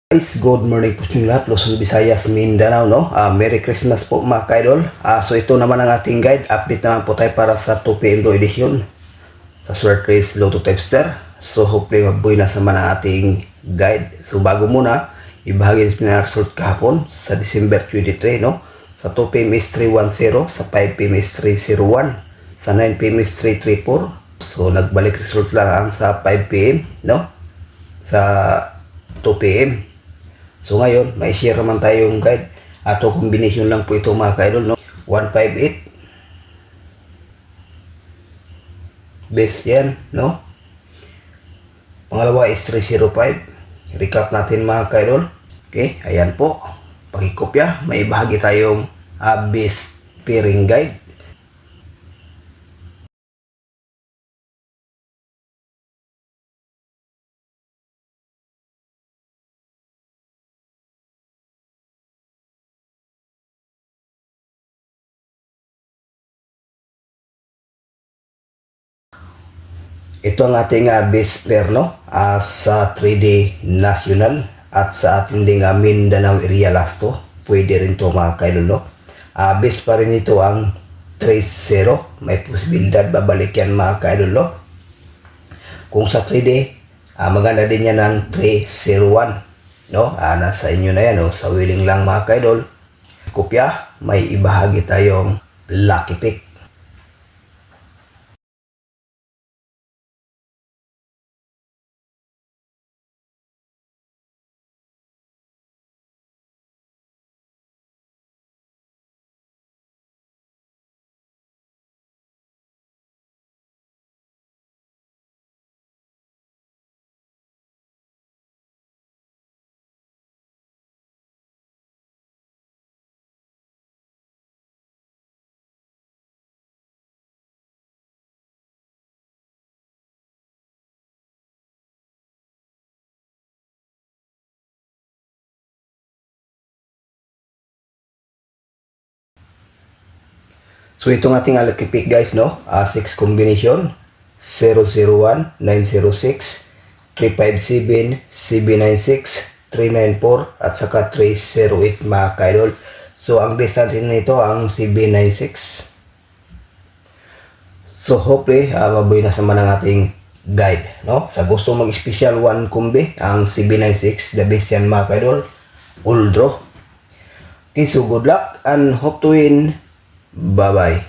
Guys, good morning po sa inyo lahat, Luzon, Visayas, Mindanao, no? Merry Christmas po mga kaidol. So ito naman ang ating guide. Update naman po tayo para sa 2 PM edition sa Sword Race Lotto Tipster. So hopefully mabuhay na sa ang ating guide. So bago muna, ibahagi natin ang result kahapon sa December 23, no? Sa 2 PM is 310, sa 5 PM is 301, sa 9 PM is 334. So nagbalik result lang ang sa 5 PM, no? Sa 2 PM. So ngayon, may share naman tayong guide. Ato combination lang po ito mga kaidol, no? 158. Base yan, no? Pangalawa is 305. Recap natin mga kaidol. Okay, ayan po. Pakikopya, may bahagi tayong base pairing guide. Ito ang ating base pair, no? Sa 3D National at sa ating ding Mindanao area last to. Pwede rin to mga kaidol, no? Base pa rin ito ang 3-0. May posibilidad babalik yan mga kaidol, no? Kung sa 3D, maganda din yan ng 301, no? Nasa inyo na yan, no? Sa willing lang mga kaidol. Kopya, may ibahagi tayong lucky pick. So itong ating lucky pick guys, no? 6 combination, 001, 906, 357, 796, 394 at saka 308 mga kaidol. So ang base natin nito ang 796. So hopefully mabuhay na sa ng ating guide, no? Sa gusto mag-special 1 combi, ang 796, the best yan mga kaidol. All draw. Okay, so good luck and hope to win. Bye-bye.